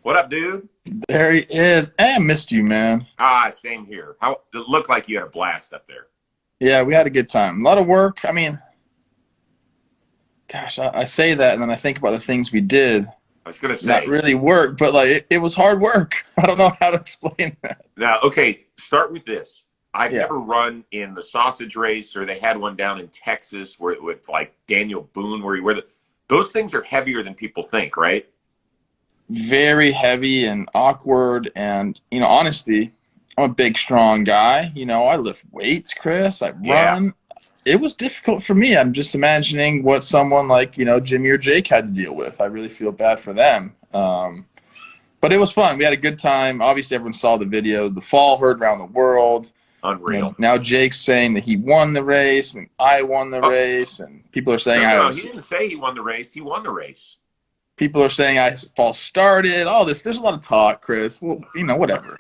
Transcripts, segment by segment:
What up, dude? There he is. Hey, I missed you, man. Same here. It looked like you had a blast up there. Yeah, we had a good time. A lot of work. I mean, gosh, I say that and then I think about the things we did. I was gonna Not say. really work, but like it was hard work. I don't know how to explain that. Now, okay, start with this. I've Yeah. never run in the sausage race, or they had one down in Texas where with like Daniel Boone, where you wear those things are heavier than people think, right? Very heavy and awkward. And, honestly, I'm a big, strong guy. I lift weights, Chris. I Yeah. run. It was difficult for me. I'm just imagining what someone like, Jimmy or Jake had to deal with. I really feel bad for them. But it was fun. We had a good time. Obviously, everyone saw the video. The fall heard around the world. Unreal. Now Jake's saying that he won the race and I won the race, and people are saying No, he didn't say he won the race. He won the race. people are saying I false started. All this. There's a lot of talk, Chris. Well, whatever.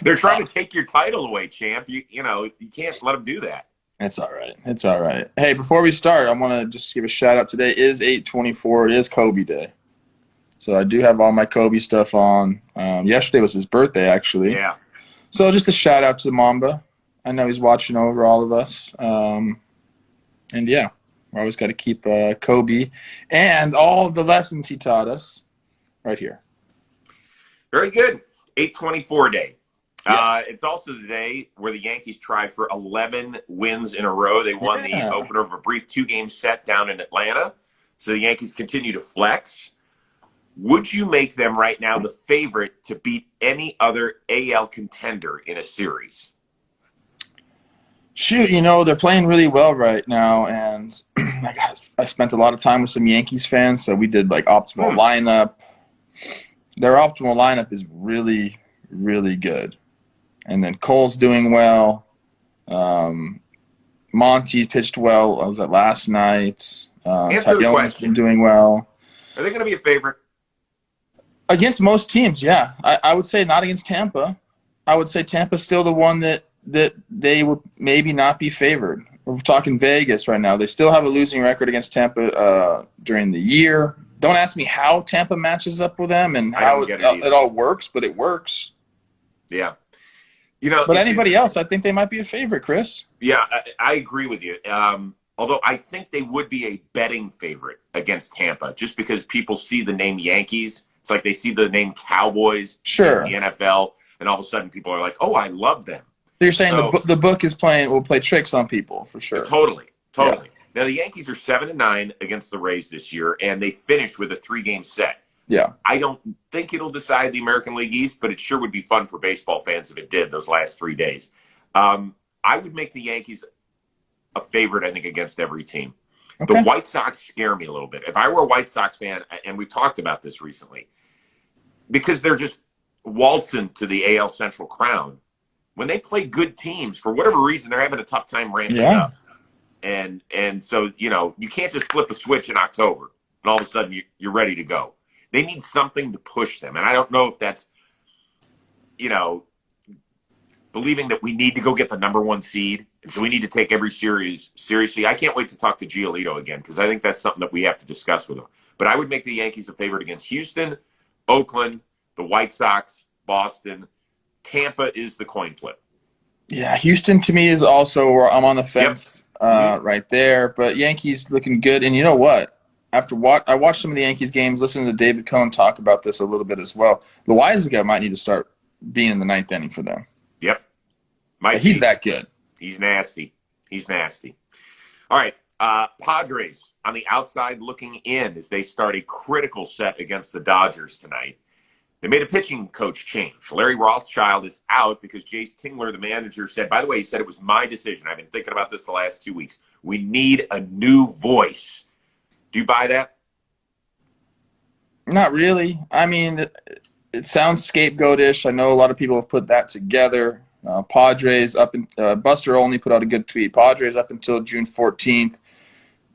They're trying to take your title away, champ. You can't let them do that. It's all right. It's all right. Hey, before we start, I want to just give a shout out. Today is 8/24. It is Kobe Day. So I do have all my Kobe stuff on. Yesterday was his birthday, actually. Yeah. So just a shout out to Mamba. I know he's watching over all of us. And yeah, we always got to keep Kobe and all of the lessons he taught us right here. Very good. 8/24 day. Yes. It's also the day where the Yankees tried for 11 wins in a row. They won the opener of a brief 2-game set down in Atlanta. So the Yankees continue to flex. Would you make them right now the favorite to beat any other AL contender in a series? Shoot, they're playing really well right now, and I spent a lot of time with some Yankees fans, so we did like optimal lineup. Their optimal lineup is really, really good. And then Cole's doing well. Monty pitched well. I was at last night. Answer the Tyone's question. been doing well. Are they going to be a favorite? Against most teams, yeah. I would say not against Tampa. I would say Tampa's still the one that they would maybe not be favored. We're talking Vegas right now. They still have a losing record against Tampa during the year. Don't ask me how Tampa matches up with them and how it all works, but it works. Yeah. But anybody else, I think they might be a favorite, Chris. Yeah, I agree with you. Although I think they would be a betting favorite against Tampa just because people see the name Yankees. It's like they see the name Cowboys in the NFL, and all of a sudden people are like, oh, I love them. So you're saying the book will play tricks on people for sure. Totally. Yeah. Now, the Yankees are 7-9 against the Rays this year, and they finished with a 3-game set. Yeah. I don't think it'll decide the American League East, but it sure would be fun for baseball fans if it did those last 3 days. I would make the Yankees a favorite, I think, against every team. Okay. The White Sox scare me a little bit. If I were a White Sox fan, and we've talked about this recently, because they're just waltzing to the AL Central crown, when they play good teams, for whatever reason, they're having a tough time ramping up. And so, you can't just flip a switch in October and all of a sudden you're ready to go. They need something to push them. And I don't know if that's, believing that we need to go get the number 1 seed. And so we need to take every series seriously. I can't wait to talk to Giolito again because I think that's something that we have to discuss with him. But I would make the Yankees a favorite against Houston, Oakland, the White Sox, Boston. Tampa is the coin flip. Yeah, Houston to me is also where I'm on the fence right there. But Yankees looking good. And you know what? I watched some of the Yankees games, listening to David Cohn talk about this a little bit as well. Loaizaga might need to start being in the 9th inning for them. Yep. He's that good. He's nasty. All right. Padres on the outside looking in as they start a critical set against the Dodgers tonight. They made a pitching coach change. Larry Rothschild is out because Jace Tingler, the manager, said, by the way, he said it was my decision. I've been thinking about this the last 2 weeks. We need a new voice. Do you buy that? Not really. I mean, it sounds scapegoatish. I know a lot of people have put that together. Padres Buster Olney put out a good tweet. Padres up until June 14th,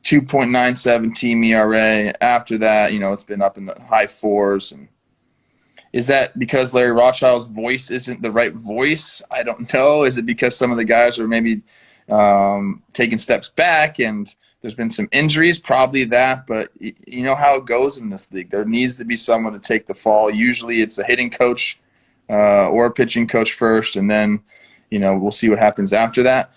2.97 team ERA. After that, it's been up in the high 4s. And is that because Larry Rothschild's voice isn't the right voice? I don't know. Is it because some of the guys are maybe taking steps back and There's been some injuries, probably that, but you know how it goes in this league. There needs to be someone to take the fall. Usually it's a hitting coach or a pitching coach first, and then, we'll see what happens after that.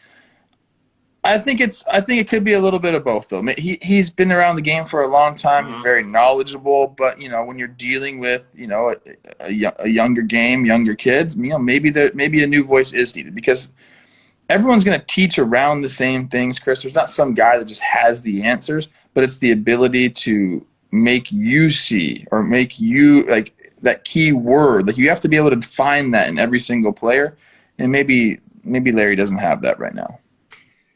I think it could be a little bit of both, though. He's been around the game for a long time. He's very knowledgeable, but when you're dealing with a younger game, younger kids, maybe a new voice is needed, because everyone's going to teach around the same things, Chris. There's not some guy that just has the answers, but it's the ability to make you see, or make you, like, that key word. Like, you have to be able to find that in every single player, and maybe Larry doesn't have that right now.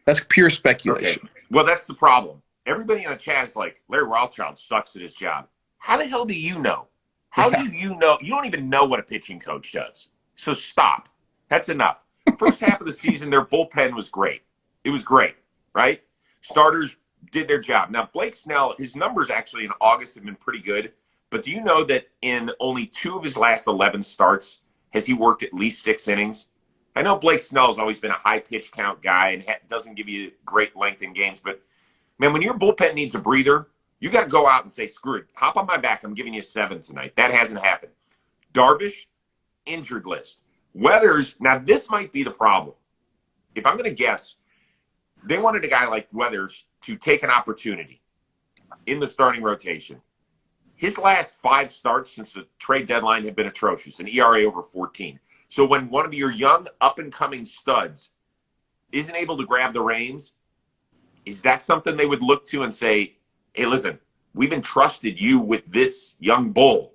That's pure speculation. Okay. Well, that's the problem. Everybody in the chat is like, Larry Rothschild sucks at his job. How the hell do you know? How do you know? You don't even know what a pitching coach does. So stop. That's enough. First half of the season, their bullpen was great. It was great, right? Starters did their job. Now, Blake Snell, his numbers actually in August have been pretty good. But do you know that in only 2 of his last 11 starts has he worked at least 6 innings? I know Blake Snell's always been a high pitch count guy and doesn't give you great length in games. But, man, when your bullpen needs a breather, you got to go out and say, screw it. Hop on my back. I'm giving you 7 tonight. That hasn't happened. Darvish, injured list. Weathers, now this might be the problem. If I'm going to guess, they wanted a guy like Weathers to take an opportunity in the starting rotation. His last 5 starts since the trade deadline have been atrocious, an ERA over 14. So when one of your young up-and-coming studs isn't able to grab the reins, is that something they would look to and say, hey, listen, we've entrusted you with this young bull.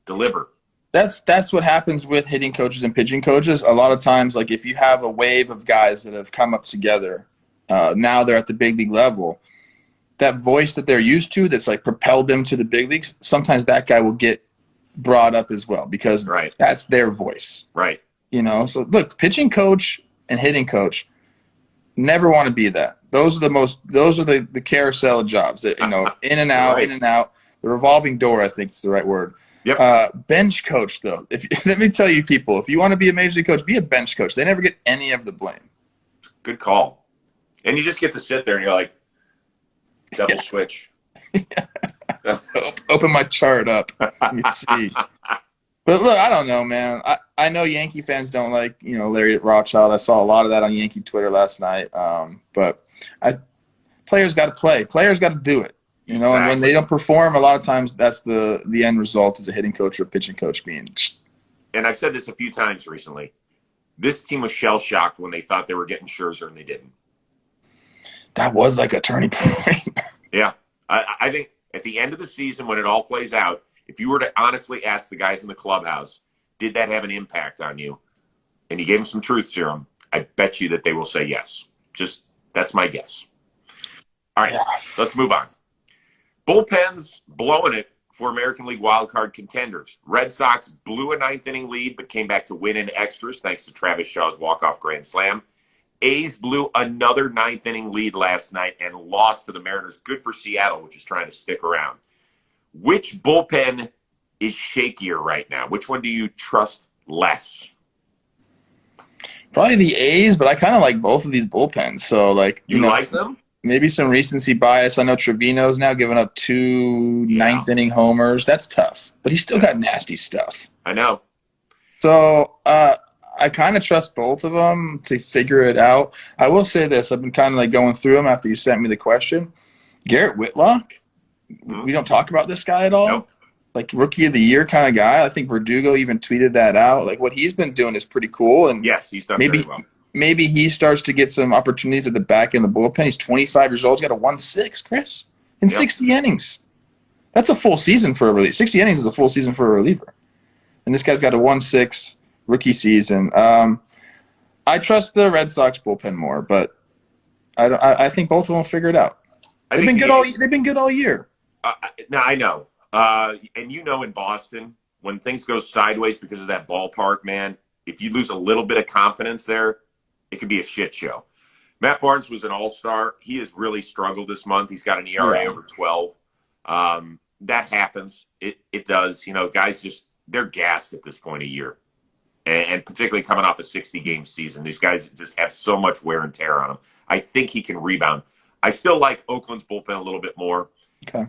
Deliver. That's what happens with hitting coaches and pitching coaches. A lot of times, like, if you have a wave of guys that have come up together, now they're at the big league level, that voice that they're used to that's like propelled them to the big leagues, sometimes that guy will get brought up as well, because that's their voice. Right. So look, pitching coach and hitting coach never want to be that. Those are the carousel of jobs that, in and out, in and out. The revolving door, I think is the right word. Yep. Bench coach, though. Let me tell you, people, if you want to be a major league coach, be a bench coach. They never get any of the blame. Good call. And you just get to sit there and you're like, double switch. Open my chart up. Let me see. But look, I don't know, man. I know Yankee fans don't like, Larry Rothschild. I saw a lot of that on Yankee Twitter last night. But players got to play. Players got to do it. And when they don't perform, a lot of times that's the end result is a hitting coach or a pitching coach being. And I've said this a few times recently. This team was shell-shocked when they thought they were getting Scherzer and they didn't. That was like a turning point. Yeah. I think at the end of the season, when it all plays out, if you were to honestly ask the guys in the clubhouse, did that have an impact on you? And you gave them some truth serum, I bet you that they will say yes. Just, that's my guess. All right, Let's move on. Bullpens blowing it for American League wildcard contenders. Red Sox blew a 9th-inning lead but came back to win in extras thanks to Travis Shaw's walk-off grand slam. A's blew another 9th-inning lead last night and lost to the Mariners. Good for Seattle, which is trying to stick around. Which bullpen is shakier right now? Which one do you trust less? Probably the A's, but I kind of like both of these bullpens. So, like, you like them? Maybe some recency bias. I know Trevino's now giving up 2 9th-inning homers. That's tough, but he's still got nasty stuff. I know. So I kind of trust both of them to figure it out. I will say this. I've been kind of like going through them after you sent me the question. Garrett Whitlock, we don't talk about this guy at all. Nope. Like, rookie of the year kind of guy. I think Verdugo even tweeted that out. Like, what he's been doing is pretty cool. And yes, he's done very well. Maybe he starts to get some opportunities at the back end of the bullpen. He's 25 years old. He's got a 1.6, Chris, in 60 innings. That's a full season for a reliever. 60 innings is a full season for a reliever. And this guy's got a 1.6 rookie season. I trust the Red Sox bullpen more, but I think both of them will figure it out. They've been good all year. Now, I know. And in Boston, when things go sideways because of that ballpark, man, if you lose a little bit of confidence there, it could be a shit show. Matt Barnes was an all-star. He has really struggled this month. He's got an ERA over 12. That happens. It does. Guys they're gassed at this point of year. And particularly coming off a 60-game season. These guys just have so much wear and tear on them. I think he can rebound. I still like Oakland's bullpen a little bit more. Okay.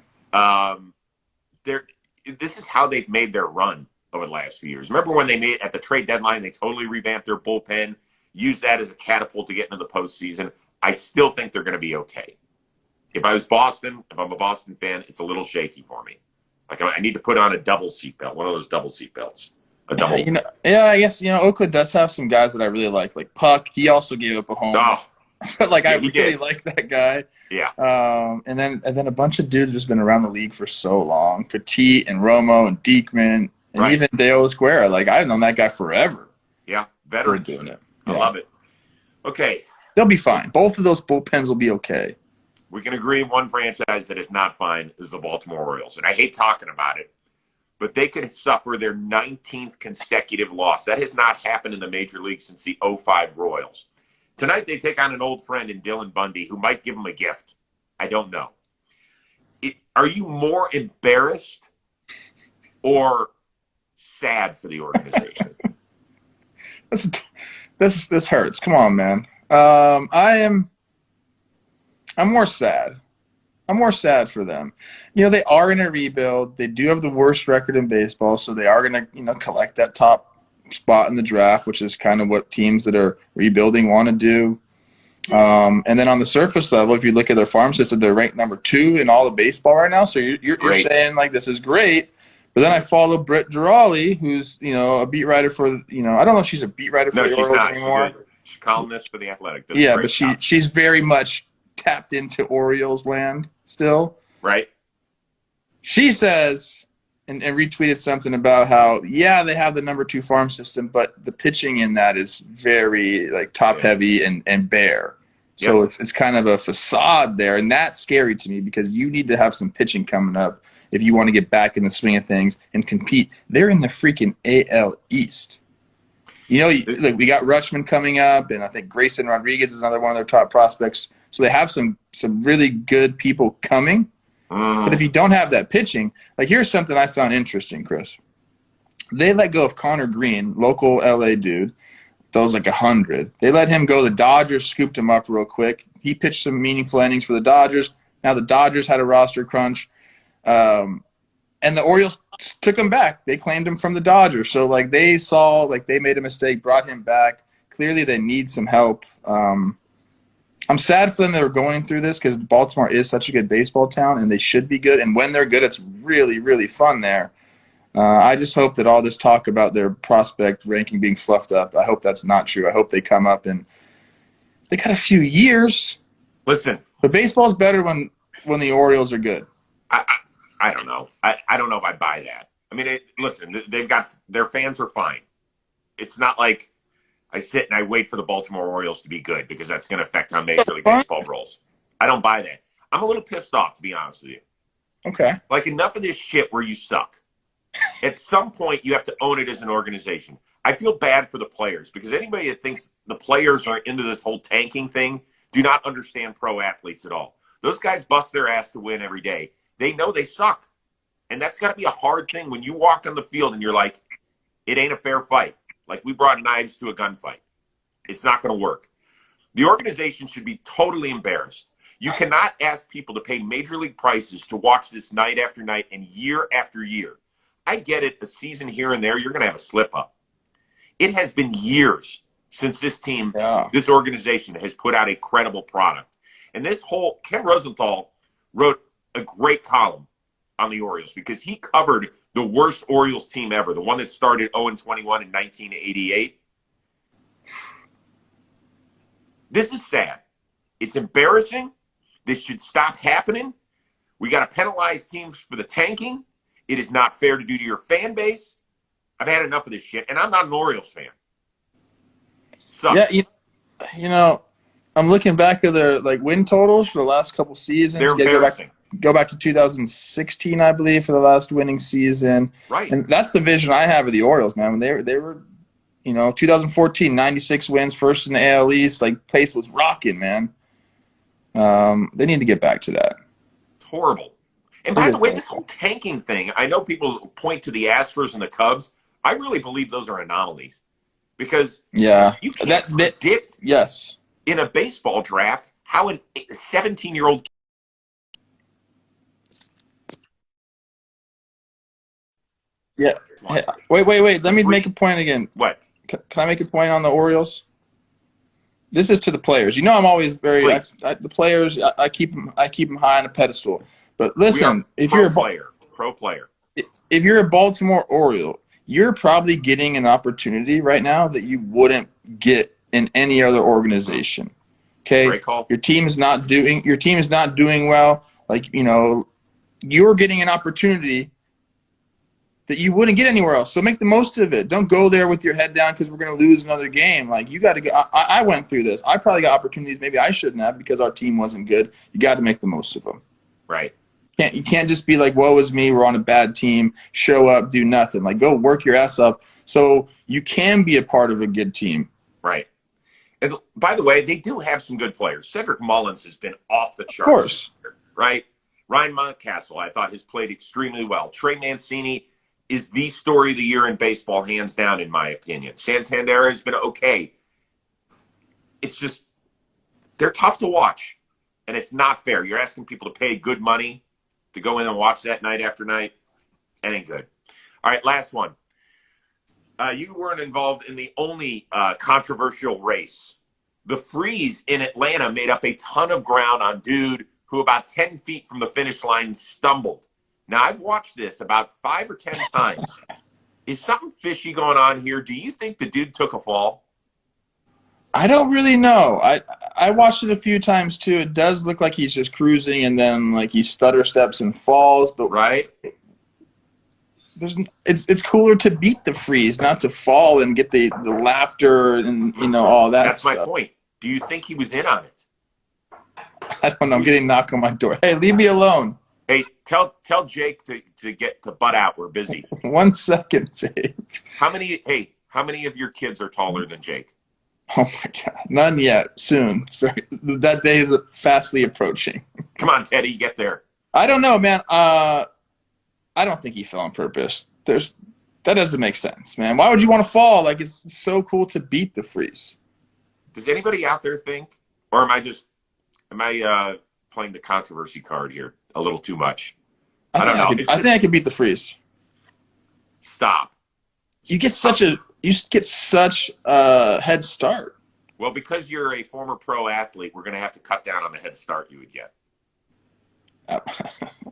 This is how they've made their run over the last few years. Remember when they made at the trade deadline, they totally revamped their bullpen, used that as a catapult to get into the postseason. I still think they're going to be okay. If I was Boston, if I'm a Boston fan, it's a little shaky for me. Like I need to put on a double seatbelt, one of those double seatbelts. A double. I guess Oakland does have some guys that I really like Puck. He also gave up a home. Oh, but I really like that guy. Yeah. And then a bunch of dudes have just been around the league for so long. Petit and Romo and Diekman and even Deo Esquera. I've known that guy forever. Yeah, veterans doing it. I love it. Okay. They'll be fine. Both of those bullpens will be okay. We can agree one franchise that is not fine is the Baltimore Orioles. And I hate talking about it, but they could suffer their 19th consecutive loss. That has not happened in the major league since the 05 Royals. Tonight they take on an old friend in Dylan Bundy who might give them a gift. I don't know. Are you more embarrassed or sad for the organization? This hurts. Come on, man. I'm more sad. I'm more sad for them. They are in a rebuild. They do have the worst record in baseball, so they are going to, collect that top spot in the draft, which is kind of what teams that are rebuilding want to do. And then on the surface level, if you look at their farm system, they're ranked number 2 in all of baseball right now. So you're saying this is great. But then I follow Britt Giraldi, who's a beat writer for I don't know if she's a beat writer for the Orioles anymore. She's a columnist for the Athletic. Yeah, but she's very much tapped into Orioles land still. Right. She says and retweeted something about how they have the number 2 farm system, but the pitching in that is very top heavy and bare. So it's kind of a facade there, and that's scary to me because you need to have some pitching coming up if you want to get back in the swing of things and compete. They're in the freaking AL East. We got Rutschman coming up, and I think Grayson Rodriguez is another one of their top prospects. So they have some really good people coming. But if you don't have that pitching, here's something I found interesting, Chris. They let go of Connor Green, local LA dude. Those 100. They let him go. The Dodgers scooped him up real quick. He pitched some meaningful innings for the Dodgers. Now the Dodgers had a roster crunch. And the Orioles took him back. They claimed him from the Dodgers. So they saw they made a mistake, brought him back. Clearly they need some help. I'm sad for them that they're going through this because Baltimore is such a good baseball town, and they should be good. And when they're good, it's really, really fun there. I just hope that all this talk about their prospect ranking being fluffed up, I hope that's not true. I hope they come up and they got a few years. Listen. But baseball's better when the Orioles are good. I don't know. I don't know if I buy that. I mean, listen, they've got their fans are fine. It's not like I sit and I wait for the Baltimore Orioles to be good because that's going to affect how Major League Baseball rolls. I don't buy that. I'm a little pissed off, to be honest with you. Okay. Enough of this shit where you suck. At some point, you have to own it as an organization. I feel bad for the players because anybody that thinks the players are into this whole tanking thing do not understand pro athletes at all. Those guys bust their ass to win every day. They know they suck. And that's got to be a hard thing when you walk on the field and you're like, it ain't a fair fight. We brought knives to a gunfight. It's not going to work. The organization should be totally embarrassed. You cannot ask people to pay major league prices to watch this night after night and year after year. I get it, a season here and there, you're going to have a slip-up. It has been years since this team, this organization, has put out a credible product. And Ken Rosenthal wrote a great column on the Orioles because he covered the worst Orioles team ever, the one that started 0-21 in 1988. This is sad. It's embarrassing. This should stop happening. We got to penalize teams for the tanking. It is not fair to do to your fan base. I've had enough of this shit, and I'm not an Orioles fan. Sucks. Yeah, I'm looking back at their win totals for the last couple seasons. They're embarrassing. Go back to 2016, I believe, for the last winning season. Right. And that's the vision I have of the Orioles, man. When they were 2014, 96 wins, first in the AL East. Place was rocking, man. They need to get back to that. It's horrible. And by the way, this whole tanking thing, I know people point to the Astros and the Cubs. I really believe those are anomalies because you can't predict in a baseball draft how a 17-year-old. Yeah. Hey, wait. Let me make a point again. What? Can I make a point on the Orioles? This is to the players. I'm always very the players. I keep them high on a pedestal. But listen, if you're pro player, if you're a Baltimore Oriole, you're probably getting an opportunity right now that you wouldn't get in any other organization. Okay, great call. Your team's not doing well. Like you're getting an opportunity that you wouldn't get anywhere else. So make the most of it. Don't go there with your head down because we're going to lose another game. Like, you got to go. I went through this. I probably got opportunities maybe I shouldn't have because our team wasn't good. You got to make the most of them. Right. You can't just be like, woe is me, we're on a bad team, show up, do nothing. Like, go work your ass up so you can be a part of a good team. Right. And by the way, they do have some good players. Cedric Mullins has been off the charts. Of course. Right? Ryan Mountcastle, I thought, has played extremely well. Trey Mancini is the story of the year in baseball, hands down, in my opinion. Santander has been okay. It's just, they're tough to watch, and it's not fair. You're asking people to pay good money to go in and watch that night after night. That ain't good. All right, last one. You weren't involved in the only controversial race. The Freeze in Atlanta made up a ton of ground on dude who about 10 feet from the finish line stumbled. Now, I've watched this about 5 or 10 times. Is something fishy going on here? Do you think the dude took a fall? I don't really know. I watched it a few times too. It does look like he's just cruising and then like he stutter steps and falls. But right, it's cooler to beat the Freeze, not to fall and get the laughter and all that. That's stuff. my point. Do you think he was in on it? I don't know. I'm getting knocked on my door. Hey, leave me alone. Hey, tell Jake to butt out. We're busy. 1 second, babe. How many of your kids are taller than Jake? Oh my God, none yet. Soon. That day is fastly approaching. Come on, Teddy, get there. I don't know, man. I don't think he fell on purpose. That doesn't make sense, man. Why would you want to fall? Like, it's so cool to beat the Freeze. Does anybody out there think, or am I playing the controversy card here a little too much? I don't know. I think I could beat the Freeze. Stop. You get such a head start. Well, because you're a former pro athlete, we're going to have to cut down on the head start you would get. A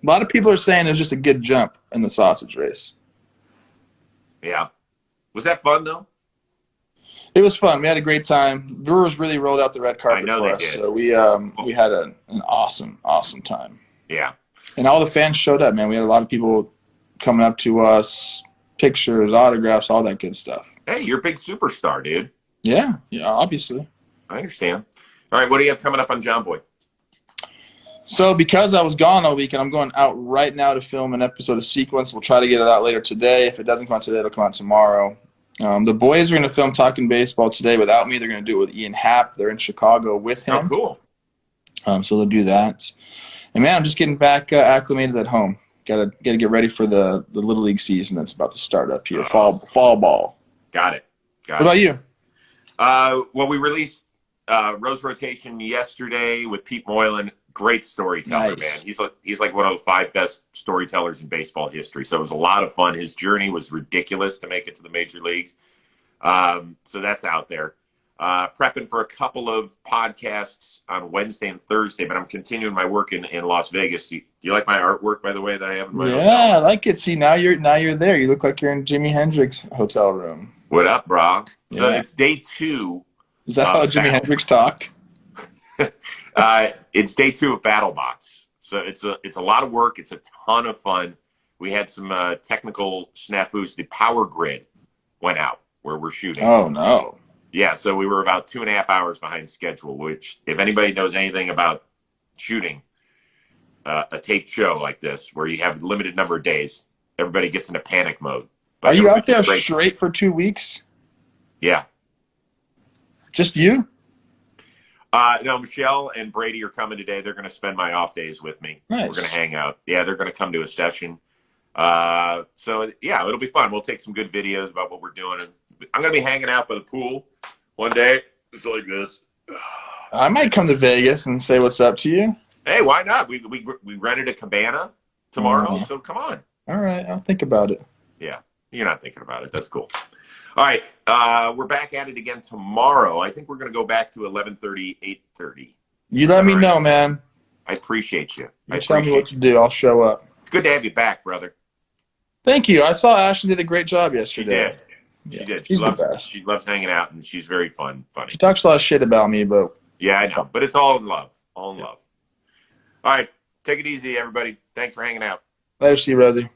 lot of people are saying it was just a good jump in the sausage race. Yeah. Was that fun, though? It was fun. We had a great time. Brewers really rolled out the red carpet for us. Did. So we had an awesome time. Yeah. And all the fans showed up, man. We had a lot of people coming up to us, pictures, autographs, all that good stuff. Hey, you're a big superstar, dude. Yeah, obviously. I understand. All right, what do you have coming up on JOMBOY? So because I was gone all weekend, I'm going out right now to film an episode of Sequence. We'll try to get it out later today. If it doesn't come out today, it'll come out tomorrow. The boys are going to film Talking Baseball today without me. They're going to do it with Ian Happ. They're in Chicago with him. Oh, cool. So they'll do that. And, man, I'm just getting back acclimated at home. Gotta get ready for the Little League season that's about to start up here. Fall ball. Got it. What about you? Well, we released Rose Rotation yesterday with Pete Moylan. Great storyteller, nice. Man. He's like one of the 5 best storytellers in baseball history. So it was a lot of fun. His journey was ridiculous to make it to the major leagues. So that's out there. Prepping for a couple of podcasts on Wednesday and Thursday, but I'm continuing my work in Las Vegas. Do you like my artwork, by the way, that I have in my hotel? Yeah, I like it. See, now you're there. You look like you're in Jimi Hendrix hotel room. What up, bro? So yeah. It's day 2. Is that how Jimi Hendrix talked? It's day 2 of BattleBots. So it's a lot of work. It's a ton of fun. We had some technical snafus. The power grid went out where we're shooting. Oh, no. Yeah, so we were about 2.5 hours behind schedule, which if anybody knows anything about shooting a taped show like this, where you have a limited number of days, everybody gets into panic mode. But are you out there straight for 2 weeks? Yeah. Just you? No, Michelle and Brady are coming today. They're going to spend my off days with me. Nice. We're going to hang out. Yeah, they're going to come to a session. So, yeah, it'll be fun. We'll take some good videos about what we're doing. I'm going to be hanging out by the pool one day. It's like this. I might come to Vegas and say what's up to you. Hey, why not? We rented a cabana tomorrow, so come on. All right, I'll think about it. Yeah, you're not thinking about it. That's cool. All right, we're back at it again tomorrow. I think we're going to go back to 11:30, 8:30. You let me know, man. I appreciate you. Tell me what to do. I'll show up. It's good to have you back, brother. Thank you. I saw Ashley did a great job yesterday. She did. She's the best. She loves hanging out, and she's very funny. She talks a lot of shit about me, but yeah, I know. But it's all in love. All in love. All right, take it easy, everybody. Thanks for hanging out. Later, see you, Rosie.